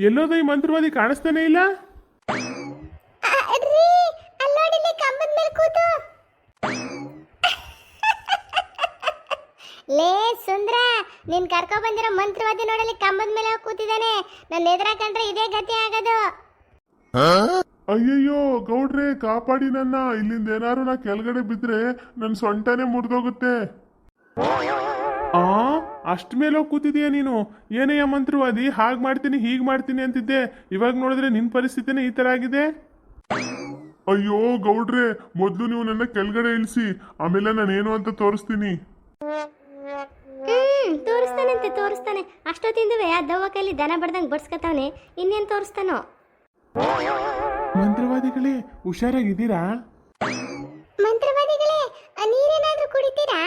ಎಲ್ಲೋದ ಈ ಮಂತ್ರವಾದಿ ಕಾಣಿಸ್ತಾನೆ ಇಲ್ಲ? ಲೇ ಸುಂದ್ರ, ನೀನ್ ಕರ್ಕೊ ಬಂದಿರೋ ಮಂತ್ರವಾದಿ ನೋಡಲಿ ಕಂಬದ ಮೇಲೆ ಕೂತಿದ್ದಾನೆ. ನನ್ನ ಎದುರ ಕಂಡ್ರೆ ಇದೇ ಗತಿ ಆಗೋದು. ಅಯ್ಯಯ್ಯೋ ಗೌಡ್ರೆ, ಕಾಪಾಡಿ ನನ್ನ. ಇಲ್ಲಿಂದ ಏನಾರು ನಾ ಕೆಳಗಡೆ ಬಿದ್ರೆ ನನ್ನ ಸೊಂಟನೇ ಮುರಿದೋಗುತ್ತೆ. ಅಷ್ಟ ಮೇಲೆ ಹೋಗಿ ಕೂತಿದೀಯ ನೀನು? ಏನಯ್ಯ ಮಂತ್ರವಾದಿ, ಹಾಗೆ ಮಾಡ್ತೀನಿ ಹೀಗೆ ಮಾಡ್ತೀನಿ ಅಂತಿದ್ದೆ, ಇವಾಗ ನೋಡಿದ್ರೆ ನಿನ್ನ ಪರಿಸ್ಥಿತಿನೇ ಈ ತರ ಆಗಿದೆ. ಅಯ್ಯೋ ಗೌಡ್ರೆ, ಮೊದಲು ನೀವು ನನ್ನ ಕೆಳಗಡೆ ಇಳಿಸಿ, ಆಮೇಲೆ ನಾನೇನು ಅಂತ ತೋರಿಸ್ತೀನಿ. ತೋರಿಸ್ತಾನೆ. ಅಷ್ಟೊತ್ತಿಂದವೇ ಆ ದವ್ವ ಕೈಲಿ ದನ ಬಡ್ದಂಗೆ ಬಡ್ಸ್ಕೊತಾವನೆ, ಇನ್ನೇನು ತೋರಿಸ್ತಾನೋ? ಮಂತ್ರವಾದಿಗಳೇ, ಹುಷಾರಾಗಿದ್ದೀರಾ? ಮಂತ್ರವಾದಿಗಳೇ, ನೀರೇನಾದ್ರೂ ಕುಡಿತೀರಾ?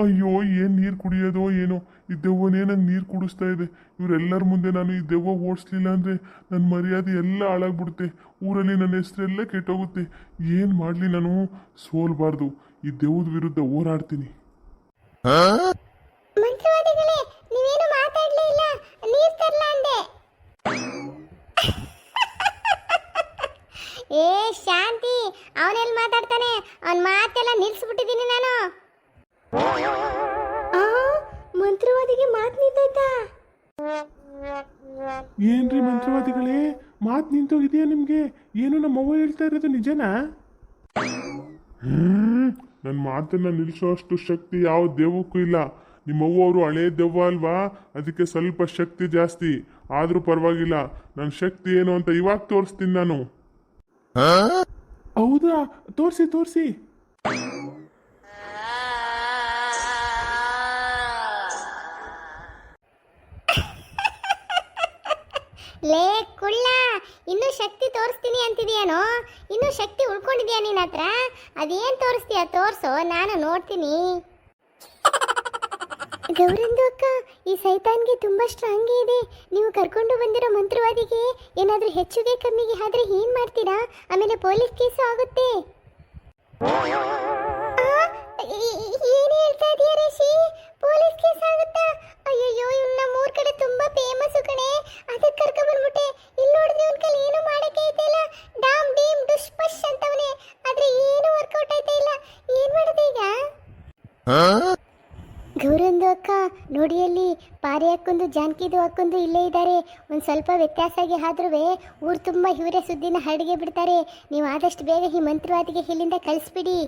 ಅಯ್ಯೋ, ಏನ್ ನೀರು ಕುಡಿಯೋದೋ ಏನೋ, ಈ ದೆವ್ವನೇ ನಂಗೆ ನೀರು ಕುಡಿಸ್ತಾ ಇದೆ. ಇವರೆಲ್ಲರ ಮುಂದೆ ನಾನು ಈ ದೆವ್ವ ಓಡಿಸ್ಲಿಲ್ಲ ಅಂದ್ರೆ ನನ್ನ ಮರ್ಯಾದೆ ಎಲ್ಲ ಹಾಳಾಗ್ಬಿಡುತ್ತೆ. ಊರಲ್ಲಿ ನನ್ನ ಹೆಸರೆಲ್ಲ ಕೆಟ್ಟೋಗುತ್ತೆ. ಏನು ಮಾಡಲಿ, ನಾನು ಸೋಲ್ಬಾರ್ದು. ಈ ದೆವ್ವದ ವಿರುದ್ಧ ಹೋರಾಡ್ತೀನಿ. ಮಂತ್ರವಾದಿಗಳೇ, ನೀವೇನು ಮಾತಾಡ್ಲೇ ಇಲ್ಲ. ನೀರ್ ತರ್ಲ ಅಂದೆ. ಏ ಶಾಂತಿ, ಅವನೆಲ್ಲಿ ಮಾತಾಡ್ತಾನೆ? ಅವನ ಮಾತೆಲ್ಲ ನಿಲ್ಸ್ಬಿಟ್ಟಿದ್ದೀನಿ ನಾನು. ಮಂತ್ರವಾದಿಗೆ ಮಾತು ನಿಂತೋಯ್ತಾ? ಏನ್ರಿ ಮಂತ್ರವಾದಿಗಳೇ, ಮಾತು ನಿಂತೋಗಿದೆಯಾ ನಿಮ್ಗೆ? ಏನು ನಮ್ಮವ್ವ ಹೇಳ್ತಾ ಇರೋದು ನಿಜನಾ? ನನ್ನ ಮಾತನ್ನ ನಿಲ್ಲಿಸೋ ಅಷ್ಟು ಶಕ್ತಿ ಯಾವ ದೆವ್ವಕ್ಕೂ ಇಲ್ಲ. ನಿಮ್ಮವ್ವ ಅವರು ಹಳೇ ದೆವ್ವ ಅಲ್ವಾ, ಅದಕ್ಕೆ ಸ್ವಲ್ಪ ಶಕ್ತಿ ಜಾಸ್ತಿ. ಆದ್ರೂ ಪರವಾಗಿಲ್ಲ, ನನ್ನ ಶಕ್ತಿ ಏನು ಅಂತ ಇವಾಗ ತೋರಿಸ್ತೀನಿ ನಾನು. ಹೌದಾ? ತೋರಿಸಿ. ಲೇ ಕುಳ್ಳ, ಇನ್ನೂ ಶಕ್ತಿ ತೋರಿಸ್ತೀನಿ ಅಂತಿದೆಯೇನೋ? ಇನ್ನೂ ಶಕ್ತಿ ಉಳ್ಕೊಂಡಿದ್ಯಾ ನಿನ್ನ ಹತ್ರ? ಅದೇನು ತೋರಿಸ್ತೀಯ? ತೋರಿಸೋ, ನಾನು ನೋಡ್ತೀನಿ. ಗೌರಂದು ಅಕ್ಕ, ಈ ಸೈತಾನ್ಗೆ ತುಂಬಾ ಸ್ಟ್ರಾಂಗ್ ಇದೆ. ನೀವು ಕರ್ಕೊಂಡು ಬಂದಿರೋ ಮಂತ್ರವಾದಿಗೆ ಏನಾದ್ರೂ ಹೆಚ್ಚಿಗೆ ಕಮ್ಮಿಗೆ ಆದ್ರೆ ಏನ್ ಮಾಡ್ತೀರಾ? ಆಮೇಲೆ ಪೊಲೀಸ್ ಕೇಸು ಆಗುತ್ತೆ. ಏನು ಹೇಳ್ತಾ ಇದೀಯ ರೇಷಿ? ಪೊಲೀಸ್ ಕೇಸ್ ಆಗುತ್ತಾ? ಅಯ್ಯಯ್ಯೋ, ಇವ್ನ ಮೂರ್ ಕಡೆ ತುಂಬಾ ಫೇಮಸ್ ಕಣೆ, ಅದಕ್ಕೆ ಕರ್ಕೊ ಬಂದ್ಬಿಟ್ಟೆ. ಇಲ್ಲಿ ನೋಡಿದ್ರೆ ಇವ್ನ ಕೈಲಿ ಏನು ಮಾಡಕ್ಕೆ ಐತಿಲ್ಲ. ಡಾಮ್ ಡೀಮ್ ಡುಶ್ ಪಶ್ ಅಂತವನೆ, ಆದ್ರೆ ಏನು ವರ್ಕೌಟ್ ಆಯ್ತಾ ಇಲ್ಲ. ಏನ್ ಮಾಡೋದು ಈಗ? ಗೌರಂದು ಅಕ್ಕ ನೋಡಿ, ಅಲ್ಲಿ ಪಾರಿ ಹಾಕೊಂಡು ಜಾನ್ಕಿದು ಹಾಕೊಂಡು ಇಲ್ಲೇ ಇದ್ದಾರೆ. ಒಂದು ಸ್ವಲ್ಪ ವ್ಯತ್ಯಾಸ ಆಗಿ ಆದ್ರೂ ಊರು ತುಂಬ ಇವರೇ ಸುದ್ದಿನ ಹರಡಿಗೆ ಬಿಡ್ತಾರೆ. ನೀವು ಆದಷ್ಟು ಬೇಗ ಈ ಮಂತ್ರವಾದಿಗೆ ಇಲ್ಲಿಂದ ಕಳಿಸ್ಬಿಡಿ.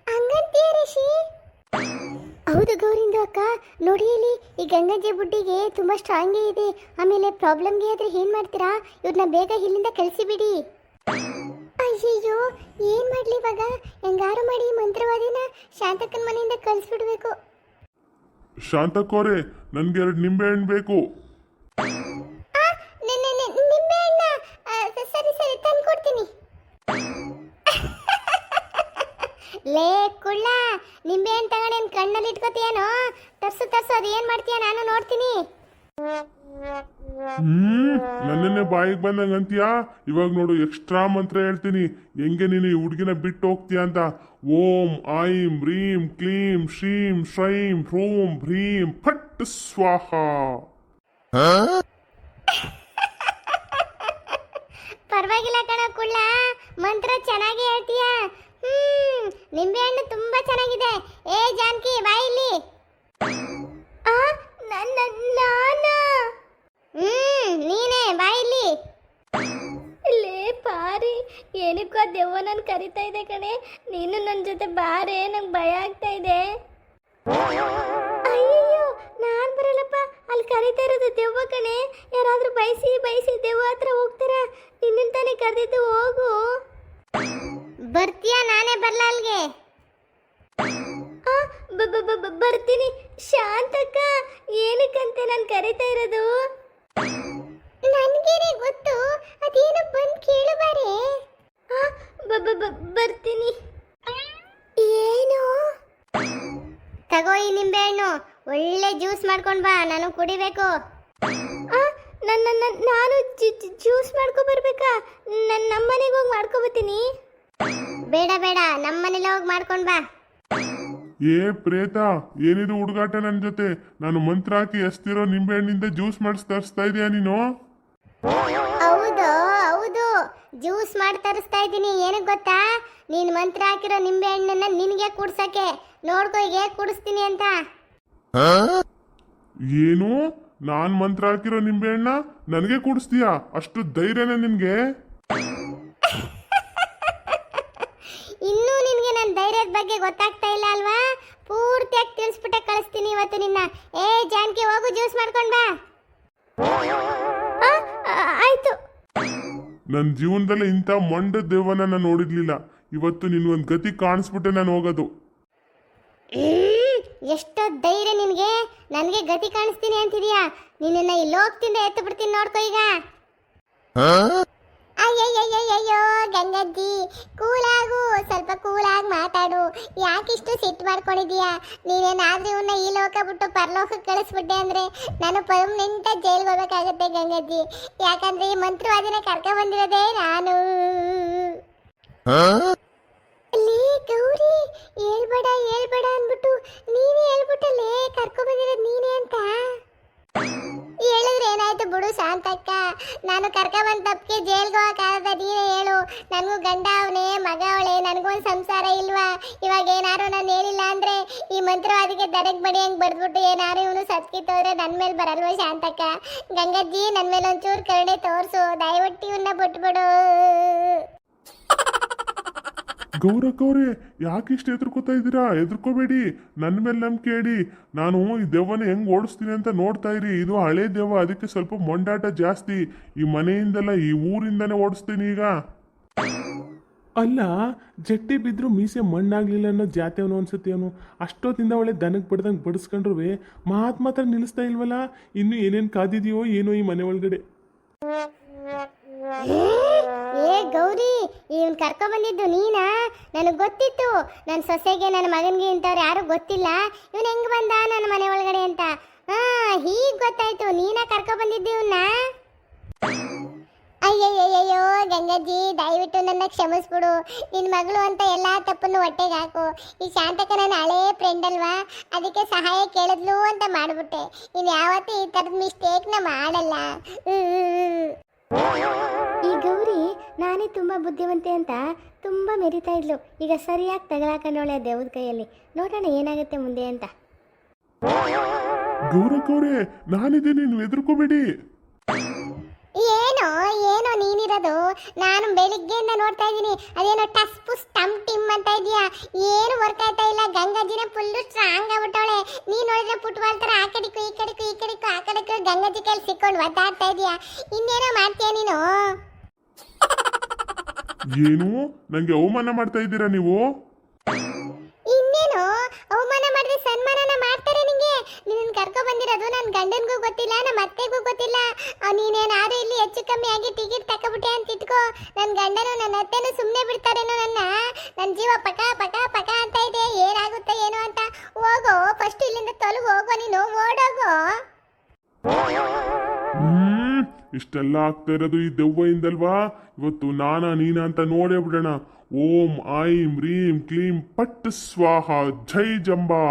ಹಂಗಂತೀಯ ರಿಷಿ? ಹೌದು ಗೌರಿಂದು ಅಕ್ಕ, ನೋಡಿ ಇಲ್ಲಿ ಈ ಗಂಗಜ್ಜಿ ಬುಡ್ಡಿಗೆ ತುಂಬ ಸ್ಟ್ರಾಂಗೇ ಇದೆ. ಆಮೇಲೆ ಪ್ರಾಬ್ಲಮ್ಗೆ ಆದ್ರೆ ಏನು ಮಾಡ್ತೀರಾ? ಇವ್ರನ್ನ ಬೇಗ ಇಲ್ಲಿಂದ ಕಳಿಸಿಬಿಡಿ. ಅಯ್ಯಯ್ಯೋ, ಏನ್ ಮಾಡ್ಲಿ ಇವಾಗ? ಹೆಂಗಾರು ಮಾಡಿ ಮಂತ್ರವಾದಿನ ಶಾಂತಕ್ಕನ ಮನೆಯಿಂದ ಕಳಿಸ್ಬಿಡ್ಬೇಕು. ಶಾಂತಕ್ಕೋರೆ, ನನ್ಗೆ 2 ನಿಂಬೆ ಹಣ್ಣು ಬೇಕು. ನಿಂಬೆ ಹಣ್ಣ? ಸರಿ ತಂದ್ಕೊಡ್ತೀನಿ. ಲೇ ಕುಳ್ಳ, ನಿಂಬೆ ಹಣ್ಣು ತಗೊಂಡು ಕಣ್ಣಲ್ಲಿ ಇಟ್ಕೋತೀಯನೋ? ತರ್ಸು ಅದು ಏನ್ ಮಾಡ್ತೀಯ? ನಾನು ನೋಡ್ತೀನಿ. ನನ್ನೇ ಬಾಯಿಗೆ ಬಂದಂಗ ಅಂತೀಯಾ? ಇವಾಗ ನೋಡು, ಎಕ್ಸ್ಟ್ರಾ ಮಂತ್ರ ಹೇಳ್ತೀನಿ, ಹೆಂಗೆ ನೀನು ಈ ಹುಡುಗಿನ ಬಿಟ್ಟು ಹೋಗ್ತೀಯ ಅಂತ. ಓಂ ಐಂ ಹ್ರೀಂ ಕ್ಲೀಂ ಶ್ರೀಂ ಶ್ರೈಂ ಹ್ರೂಂ ಭ್ರೀಂ ಫಟ್ ಸ್ವಾಹ. ಪರವಾಗಿಲ್ಲ ಕಣ ಕುಳ್ಳ, ಮಂತ್ರ ಚೆನ್ನಾಗಿ ಹೇಳ್ತೀಯ. ನಿಂಬೆ ಹಣ್ಣು ತುಂಬಾ ಚೆನ್ನಾಗಿದೆ. ಏ ಜಾನ್ಕಿ, ಬಾಯಿಲಿ. ನೀನೇ ಬಾಯಿಲಿ. ಲೇ ಪಾರಿ, ಏನಕ್ಕೋ ದೆವ್ವ ನಾನು ಕರಿತಾ ಇದೆ ಕಣೆ. ನೀನು ನನ್ನ ಜೊತೆ ಬಾರೆ, ನಂಗೆ ಭಯ ಆಗ್ತಾ ಇದೆ. ಅಯ್ಯೋ, ನಾನು ಬರಲ್ಲಪ್ಪ. ಅಲ್ಲಿ ಕರಿತಾ ಇರೋದು ದೆವ್ವ ಕಣೆ. ಯಾರಾದ್ರೂ ಬಯಸಿ ದೆವ್ವ ಹತ್ರ ಹೋಗ್ತಾರ? ನಿನ್ನ ತಾನೇ ಕರೆದಿದ್ದು, ಹೋಗು. ಬರ್ತೀಯಾ? ನಾನೇ ಬರಲ್ಲ ಅಲ್ಲಿಗೆ. ಬರ್ತೀನಿ. ಶಾಂತಕ್ಕ, ಏನಕ್ಕಂತೆ ನಾನು ಕರಿತಾ ಇರೋದು? ನನಗೇನೆ ಗೊತ್ತು, ಅದೇನು ಬಂದು ಕೇಳು ಬಾರೆ. ಬರ್ತೀನಿ. ಏನು? ತಗೋ ಈ ನಿಂಬೆ ಹಣ್ಣು, ಒಳ್ಳೆ ಜ್ಯೂಸ್ ಮಾಡ್ಕೊಂಡು ಬಾ, ನಾನು ಕುಡಿಬೇಕು. ನಾನು ಜ್ಯೂಸ್ ಮಾಡ್ಕೊ ಬರ್ಬೇಕಾ? ನಮ್ಮನೆಗೆ ಹೋಗಿ ಮಾಡ್ಕೊ ಬರ್ತೀನಿ. ಬೇಡ, ನಮ್ಮನೇಲಿ ಹೋಗಿ ಮಾಡ್ಕೊಂಡು ಬಾ. ಏ ಪ್ರೇತ, ಏನಿದು ಹುಡುಗಾಟ ನನ್ನ ಜೊತೆ? ನಾನು ಮಂತ್ರ ಹಾಕಿ ಎಸ್ತಿರೋ ನಿಂಬೆಹಣ್ಣಿಂದ ಜ್ಯೂಸ್ ಮಾಡಿಸಿ ತರಿಸ್ತಾ ಇದೀಯಾ ನೀನು? ಹೌದು ಹೌದು, ಜ್ಯೂಸ್ ಮಾಡಿ ತರಿಸ್ತಾ ಇದ್ದೀನಿ. ಏನಕ್ಕೆ ಗೊತ್ತಾ? ನೀನು ಮಂತ್ರ ಹಾಕಿರೋ ನಿಂಬೆ ಹಣ್ಣನ್ನ ನಿನಗೆ ಕುಡ್ಸಕ್ಕೆ. ನೋಡ್ಕೊ ಈಗ ಹೇಗೆ ಕುಡಿಸ್ತೀನಿ ಅಂತ. ಏನು? ನಾನ್ ಮಂತ್ರ ಹಾಕಿರೋ ನಿಂಬೆಹಣ್ಣ ನನಗೆ ಕುಡಿಸ್ತೀಯಾ? ಅಷ್ಟು ಧೈರ್ಯನ ನಿನ್ಗೆ? ಇನ್ನೂ ನಿನಗೆ ನನ್ನ ಧೈರ್ಯದ ಬಗ್ಗೆ ಗೊತ್ತಾಗ್ತಾ ಇಲ್ಲ ಅಲ್ವಾ? ಪೂರ್ತಿಯಾಗಿ ತಿಳಿಸ್ಬಿಟ್ಟೆ ಕಳಿಸ್ತೀನಿ ಇವತ್ತು ನಿನ್ನ. ಏ ಜಾನ್ಕಿ, ಹೋಗು ಜ್ಯೂಸ್ ಮಾಡ್ಕೊಂಡ್ ಬಾ. ಆಯ್ತು. ನನ್ನ ಜೀವನದಲ್ಲಿ ಇಂಥ ಮೊಂಡ ದೇವನ ನಾನು ನೋಡಿರ್ಲಿಲ್ಲ. ಇವತ್ತು ನಿನ್ ಒಂದು ಗತಿ ಕಾಣಿಸ್ಬಿಟ್ಟೆ ನಾನು ಹೋಗೋದು. ಎಷ್ಟೋ ಧೈರ್ಯ ನಿನಗೆ? ನನಗೆ ಗತಿ ಕಾಣಿಸ್ತೀನಿ ಅಂತಿದೀಯಾ? ನಿನ್ನ ಈ ಲೋಕದಿಂದ ಎತ್ತು ಬಿಡ್ತೀನಿ, ನೋಡ್ಕೋ ಈಗ. ಅಯ್ಯಯ್ಯಯ್ಯಯ್ಯೋ ಗಂಗಜ್ಜಿ, ಕೂಲಾಗು, ಸ್ವಲ್ಪ ಕೂಲಾಗಿ ಮಾತಾಡು. ಯಾಕಿಷ್ಟು ಸಿಟ್ಟು ಮಾಡ್ಕೊಂಡಿದೀಯಾ? ನೀನೇನಾದ್ರೂ ಇವನ್ನ ಈ ಲೋಕ ಬಿಟ್ಟು ಪರಲೋಕಕ್ಕೆ ಕಳಿಸ್ಬಿಟ್ಟೆ ಅಂದ್ರೆ ನಾನು ಪರ್ಮನೆಂಟ್ ಜೈಲ್ಗೆ ಹೋಗ್ಬೇಕಾಗತ್ತೆ ಗಂಗಜ್ಜಿ. ಯಾಕಂದ್ರೆ ಈ ಮಂತ್ರವಾದಿನ ಕರ್ಕ ಬಂದಿರೋದೇ ನಾನು. ಲೇ ಗೌರಿ, ಹೇಳ್ಬೇಡ ಹೇಳ್ಬೇಡ ಅಂದ್ಬಿಟ್ಟು ನೀನೇ ಹೇಳ್ಬಿಟ್ಟಲ್ಲೇ ಕರ್ಕೊ ಬಂದಿರೋದು ನೀನೇ ಅಂತ. ಹೇಳಿದ್ರೆ ಏನಾಯ್ತು ಬಿಡು ಶಾಂತಕ್ಕ. ನಾನು ಕರ್ಕ ಬಂದ ತಪ್ಪಿಗೆ ಜೈಲ್ಗೆ ಹೋಗಕ್ಕಾಗದ? ನೀನೇ ಹೇಳು. ನನಗೂ ಗಂಡ ಅವನೇ, ಮಗ ಅವಳೆ, ನನಗೊಂದು ಸಂಸಾರ ಇಲ್ವಾ? ಇವಾಗ ಏನಾರು ನಾನು ಹೇಳಿಲ್ಲ ಅಂದ್ರೆ ಈ ಮಂತ್ರವಾದಿಗೆ ದಡಕ್ ಬಡಿ ಹಂಗೆ ಬಡ್ದ್ಬಿಟ್ಟು ಏನಾರು ಇವನು ಸತ್ಕಿತ್ತೋದ್ರೆ ನನ್ನ ಮೇಲೆ ಬರಲ್ವ ಶಾಂತಕ್ಕ? ಗಂಗಜ್ಜಿ, ನನ್ನ ಮೇಲೆ ಒಂಚೂರು ಕರುಣೆ ತೋರಿಸು, ದಯವಿಟ್ಟು ಇವನ್ನ ಬಿಟ್ಬಿಡು. ಗೌರಕ್ಕವ್ರೆ, ಯಾಕಿಷ್ಟು ಹೆದರ್ಕೋತಾ ಇದ್ದೀರಾ? ಹೆದರ್ಕೋಬೇಡಿ, ನನ್ನ ಮೇಲೆ ನಂಬಿಕೆ ಇಡಿ. ನಾನು ಈ ದೆವ್ವನ ಹೆಂಗ್ ಓಡಿಸ್ತೀನಿ ಅಂತ ನೋಡ್ತಾ ಇರಿ. ಇದು ಹಳೆ ದೆವ್ವ, ಅದಕ್ಕೆ ಸ್ವಲ್ಪ ಮೊಂಡಾಟ ಜಾಸ್ತಿ. ಈ ಮನೆಯಿಂದಲ್ಲ, ಈ ಊರಿಂದಾನೇ ಓಡಿಸ್ತೀನಿ ಈಗ. ಅಲ್ಲ, ಜಟ್ಟಿ ಬಿದ್ದರೂ ಮೀಸೆ ಮಣ್ಣಾಗ್ಲಿಲ್ಲ ಅನ್ನೋ ಜಾತಿ ಅವನು ಅನ್ಸುತ್ತೆ. ಅವನು ಅಷ್ಟೊತ್ತಿಂದ ಒಳ್ಳೆ ದನಕ್ಕೆ ಬಡ್ದಂಗೆ ಬಡಿಸ್ಕೊಂಡ್ರು ಮಾತ್ರ ನಿಲ್ಲಿಸ್ತಾ ಇಲ್ವಲ್ಲ. ಇನ್ನು ಏನೇನು ಕಾದಿದೆಯೋ ಏನೋ ಈ ಮನೆ ಒಳಗಡೆ. ಏ ಗೌರಿ, ಇವನ್ ಕರ್ಕೊ ಬಂದಿದ್ದು ನೀನಾ? ನನಗೆ ಗೊತ್ತಿತ್ತು ನನ್ನ ಸೊಸೆಗೆ ನನ್ನ ಮಗನಿಗೆ ಇಂಥವ್ರು ಯಾರು ಗೊತ್ತಿಲ್ಲ, ಇವನ್ ಹೆಂಗ್ ಬಂದ ನನ್ನ ಮನೆ ಒಳಗಡೆ ಅಂತ. ಹೀಗ್ ಗೊತ್ತಾಯ್ತು, ನೀನಾ ಕರ್ಕೊ ಬಂದಿದ್ದು ಇವನ್ನ? ಅಯ್ಯಯ್ಯಯ್ಯೋ ಗಂಗಜ್ಜಿ, ದಯವಿಟ್ಟು ನನ್ನ ಕ್ಷಮಿಸ್ಬಿಡು. ನಿನ್ನ ಮಗಳು ಅಂತ ಎಲ್ಲ ತಪ್ಪನ್ನು ಹೊಟ್ಟೆಗೆ ಹಾಕು. ಈ ಶಾಂತಕ ನನ್ನ ಹಳೇ ಫ್ರೆಂಡ್ ಅಲ್ವಾ, ಅದಕ್ಕೆ ಸಹಾಯ ಕೇಳಿದ್ಲು ಅಂತ ಮಾಡ್ಬಿಟ್ಟೆ. ಇನ್ನು ಯಾವತ್ತೂ ಈ ಥರದ ಮಿಸ್ಟೇಕ್ನ ಮಾಡಲ್ಲ. ಈ ಗೌರಿ ನಾನೇ ತುಂಬಾ ಬುದ್ಧಿವಂತೆ ಅಂತ ತುಂಬಾ ಮೆರಿತಾ ಇದ್ಲು. ಈಗ ಸರಿಯಾಗಿ ತಗಲಾಕೊಂಡವಳೆ ದೇವದ ಕೈಯಲ್ಲಿ. ನೋಡೋಣ ಏನಾಗುತ್ತೆ ಮುಂದೆ ಅಂತ. ಗೌರಕ್ಕವ್ರೆ, ನಾನಿದ್ದೀನಿ, ನೀವು ಹೆದರ್ಕೋಬೇಡಿ. ಏನೋ ಏನೋ ನೀನಿರೋದು? ನಾನು ಬೆಳಿಗ್ಗೆಯಿಂದ ನೋಡ್ತಾ ಇದ್ದೀನಿ, ಅದೇನೋ ಟಸ್ ಪುಸ್ ಟಮ್ ಟಿಮ್ ಅಂತ ಇದೆಯಾ? ಏನು ವರ್ಕ್ ಆಯ್ತಾ ಇಲ್ಲ. ಗಂಗಾಜಿನ ಫುಲ್ಲು ಸ್ಟ್ರಾಂಗ್ ಆಗ್ಬಿಟ್ಟವಳೆ. ನೀನು ನೋಡಿದ್ರೆ ಫುಟ್ಬಾಲ್ ಥರ ಆ ಕಡೆಗೂ ಈ ಕಡೆಗೂ ಈ ಕಡೆಗೂ ಆ ಕಡೆಗೂ ಗಂಗಾಜಿ ಕೈಲಿ ಸಿಕ್ಕೊಂಡು ಒದ್ದಾಡ್ತಾ ಇದೆಯಾ? ಇನ್ನೇನೋ ಮಾಡ್ತೀಯ ನೀನು? ಏನು, ನಂಗೆ ಅವಮಾನ ಮಾಡ್ತಾ ಇದ್ದೀರಾ ನೀವು? ಇನ್ನೇನು ಅವಮಾನ ಮಾಡಿದ್ರೆ ಸನ್ಮಾನನ ಮಾಡ್ತಾರೆ ನಿಂಗೆ. ನಿನ್ನ ಕರ್ಕೊ ಬಂದಿರೋದು ನನ್ನ ಗಂಡನಿಗೂ ಗೊತ್ತಿಲ್ಲ, ನಮ್ಮ ಅತ್ತೆಗೂ ಗೊತ್ತಿಲ್ಲ. ನೀನೇನಾದ್ರೂ ಇಲ್ಲಿ ಹೆಚ್ಚು ಕಮ್ಮಿ ಆಗಿ ಟಿಕೆಟ್ ತಕೊಬಿಟ್ಟೆ ಅಂತ ಇಟ್ಕೋ, ನನ್ನ ಗಂಡನು ನನ್ನ ಅತ್ತೆನೂ ಸುಮ್ಮನೆ ಬಿಡ್ತಾರೇನೋ ನನ್ನ ಜೀವ ಪಕ ಪಕ ಪಕ ಅಂತ ಇದೆ. ಏನಾಗುತ್ತೆ ಏನೋ ಅಂತ. ಹೋಗೋ ಫಸ್ಟ್ ಇಲ್ಲಿಂದ ತೊಲಗು, ಹೋಗೋ ನೀನು, ಓಡೋಗೋ. ಇಷ್ಟೆಲ್ಲ ಆಗ್ತಾ ಇರೋದು ಈ ದೆವ್ವಯಿಂದಲ್ವಾ? ಇವತ್ತು ನೀನಾ ಅಂತ ನೋಡೇ ಬಿಡೋಣ. ಓಂ ಐಂ ರೀಂ ಕ್ಲೀಂ ಪಟ್ ಸ್ವಾಹ, ಜೈ ಜಂಬಾ.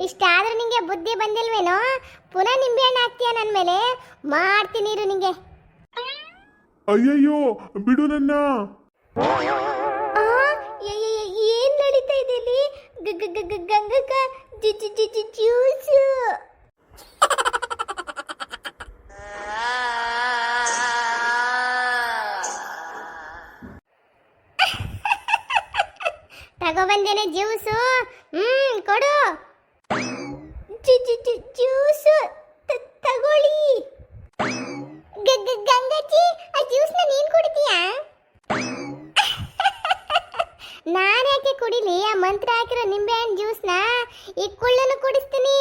ಇಷ್ಟಾದ್ರೂ ನಿಂಗೆ ಬುದ್ಧಿ ಬಂದಿಲ್ವೇನೋ? ಪುನಃ ನಿಂಬೆ ಹಣ್ಣು ಹಾಕ್ತೀಯ ನನ್ನ ಮೇಲೆ? ಮಾಡ್ತೀನಿ ಇರು ನಿಂಗೆ. ಅಯ್ಯಯ್ಯೋ, ಬಿಡು ನನ್ನ. ಏನ್ ನಡೀತಾ ಇದೆ ಇಲ್ಲಿ? ಗಂಗಕ್ಕ ಜ್ಯೂಸು. ತಗೊಬಂದೇನೆ ಜ್ಯೂಸು. ಕೊಡು. ಜ್ಯೂಸು ತಗೊಳ್ಳಿ. ಗಂಗಜ್ಜಿ, ಆ ಜ್ಯೂಸ್ನ ನೀನ್ ಕುಡಿತೀಯಾ? ನಾನ್ಯಾಕೆ ಕುಡಿಲಿ? ಆ ಮಂತ್ರ ಹಾಕಿರೋ ನಿಂಬೆ ಹಣ್ಣು ಜ್ಯೂಸ್ನ ಈ ಕುಳ್ಳನ್ನು ಕುಡಿಸ್ತೀನಿ.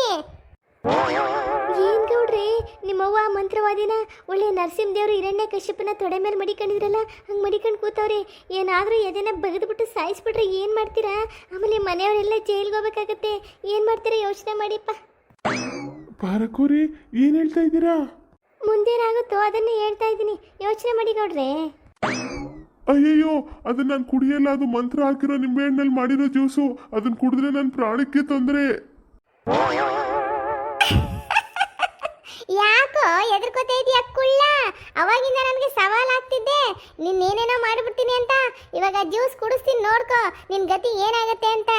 ಏನ್ ಗೌಡ್ರಿ, ನಿಮ್ಮವ್ವ ಮಂತ್ರವಾದಿನ ಒಳ್ಳೆ ನರಸಿಂಹದೇವರು ಹಿರಣ್ಯ ಕಶ್ಯಪನ ತೊಡೆ ಮೇಲೆ ಮಡಿಕೊಂಡಿದ್ರಲ್ಲ, ಹಂಗೆ ಮಡಿಕೊಂಡು ಕೂತವ್ರಿ. ಏನಾದರೂ ಎದೆನ ಬಗೆದ್ಬಿಟ್ಟು ಸಾಯಿಸ್ಬಿಟ್ರೆ ಏನು ಮಾಡ್ತೀರಾ? ಆಮೇಲೆ ಮನೆಯವರೆಲ್ಲ ಜೈಲ್ಗೆ ಹೋಗ್ಬೇಕಾಗತ್ತೆ. ಏನು ಮಾಡ್ತೀರಾ ಯೋಚನೆ ಮಾಡಿಪ್ಪ. ಪಾರಕೋರಿ, ಏನ್ ಹೇಳ್ತಾ ಇದ್ದೀರಾ? ಮುಂದೇನಾಗುತ್ತೋ ಅದನ್ನೇ ಹೇಳ್ತಾ ಇದ್ದೀನಿ, ಯೋಚನೆ ಮಾಡಿ ಗೌಡ್ರೆ. ಅಯ್ಯಯ್ಯೋ ಅದನ್ನ ನಾನು ಕುಡಿಯಲ್ಲ, ಅದು ಮಂತ್ರ ಹಾಕಿರೋ ನಿಂಬೆಹಣ್ಣಲ್ಲಿ ಮಾಡಿರೋ ಜ್ಯೂಸು, ಅದನ್ನ ಕುಡಿದ್ರೆ ನನ್ನ ಪ್ರಾಣಕ್ಕೆ ತೊಂದರೆ. ಯಾಕೋ ಎದುರ್ಕೋತಾ ಇದೀಯ ಕುಳ್ಳ? ಅವಾಗಿಂದ ನನಗೆ ಸವಾಲಾಗ್ತಿದ್ದೆ ನಿನ್ನೇನೇನೋ ಮಾಡಿಬಿಡ್ತೀನಿ ಅಂತ. ಇವಾಗ ಜ್ಯೂಸ್ ಕುಡಿಸ್ತೀನಿ ನೋಡ್ಕೋ ನಿನ್ ಗತಿ ಏನಾಗತ್ತೆ ಅಂತ.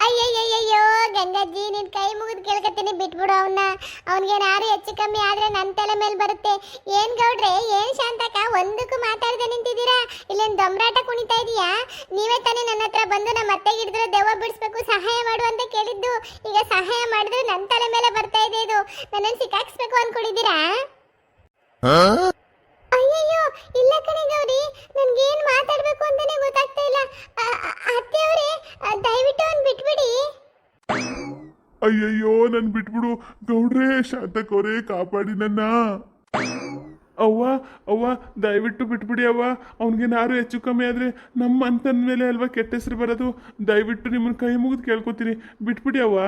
ಅಯ್ಯಯ್ಯಯ್ಯೋ ಗಂಗಾಜಿ, ನಿನ್ ಕೈ ಮುಗಿದು ಕೇಳ್ಕತ್ತೀನಿ, ಬಿಟ್ಬಿಡು ಅವನ್ನ. ಅವನಿಗೇನಾರು ಹೆಚ್ಚು ಕಮ್ಮಿ ಆದ್ರೆ ನನ್ನ ತಲೆ ಮೇಲೆ ಬರುತ್ತೆ. ಏನ್ ಗೌಡ್ರೆ, ಏನ್ ಶಾಂತಕ, ಒಂದಕ್ಕೂ ಮಾತಾಡದೆ ನಿಂತಿದ್ದೀರಾ? ಇಲ್ಲೇನ್ ದೊಂಬರಾಟ ಕುಣಿತಾ ಇದೀಯಾ? ನೀವೇ ತಾನೇ ನನ್ನ ಹತ್ರ ಬಂದು ನಮ್ಮ ಅತ್ತೆಗೆ ಹಿಡಿದ್ರೆ ದೆವ್ವ ಬಿಡಿಸ್ಬೇಕು, ಸಹಾಯ ಮಾಡು ಅಂತ ಕೇಳಿದ್ದು. ಈಗ ಸಹಾಯ ಮಾಡಿದ್ರೆ ನನ್ನ ತಲೆ ಮೇಲೆ ಬರ್ತಾ ಇದೆ ಇದು. ನನ್ನನ್ನು ಸಿಕ್ಕಾಕ್ಸ್ಬೇಕು ಅನ್ಕೊಂಡಿದ್ದೀರಾ? ಅಯ್ಯಯ್ಯೋ ಇಲ್ಲ ಕಣೆ ಗೌರಿ, ನನ್ಗೇನ್ ಮಾತಾಡ್ಬೇಕು ಅಂತಾನೆ ಗೊತ್ತಾಗ್ತಾ ಇಲ್ಲ. ಅತ್ತೆಯವರೇ, ದಯವಿಟ್ಟು ಅವ್ನ್ ಬಿಟ್ಬಿಡಿ. ಅಯ್ಯಯ್ಯೋ ನನ್ ಬಿಟ್ಬಿಡು ಗೌಡ್ರೆ, ಶಾಂತಕವ್ರೆ ಕಾಪಾಡಿ ನನ್ನ. ಅವ್ವ ಅವ್ವ ದಯವಿಟ್ಟು ಬಿಟ್ಬಿಡಿ ಅವ್ವ. ಅವ್ನಿಗೇನಾರು ಹೆಚ್ಚು ಕಮ್ಮಿ ಆದರೆ ನಮ್ಮ ಅಂತನ ಮೇಲೆ ಅಲ್ವಾ ಕೆಟ್ಟ ಹೆಸರು ಬರೋದು. ದಯವಿಟ್ಟು ನಿಮ್ಮನ್ನ ಕೈ ಮುಗಿದು ಕೇಳ್ಕೊತೀನಿ, ಬಿಟ್ಬಿಡಿ ಅವ್ವ.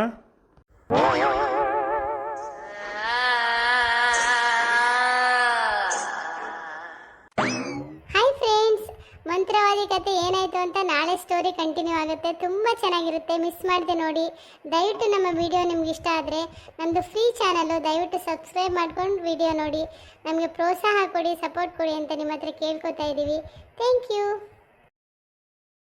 ಹಾಯ್ ಫ್ರೆಂಡ್ಸ್, ಮಂತ್ರವಾದಿ ಕತೆ ಏನಾಯ್ತು ಅಂತ ನಾಳೆ ಸ್ಟೋರಿ ಕಂಟಿನ್ಯೂ ಆಗುತ್ತೆ. ತುಂಬ ಚೆನ್ನಾಗಿರುತ್ತೆ, ಮಿಸ್ ಮಾಡದೆ ನೋಡಿ. ದಯವಿಟ್ಟು ನಮ್ಮ ವಿಡಿಯೋ ನಿಮ್ಗೆ ಇಷ್ಟ ಆದರೆ ನಮ್ಮದು ಫ್ರೀ ಚಾನಲ್ಲು, ದಯವಿಟ್ಟು ಸಬ್ಸ್ಕ್ರೈಬ್ ಮಾಡ್ಕೊಂಡು ವಿಡಿಯೋ ನೋಡಿ. ನಮಗೆ ಪ್ರೋತ್ಸಾಹ ಕೊಡಿ, ಸಪೋರ್ಟ್ ಕೊಡಿ ಅಂತ ನಿಮ್ಮ ಹತ್ರ ಕೇಳ್ಕೊತಾ ಇದ್ದೀವಿ. Thank you.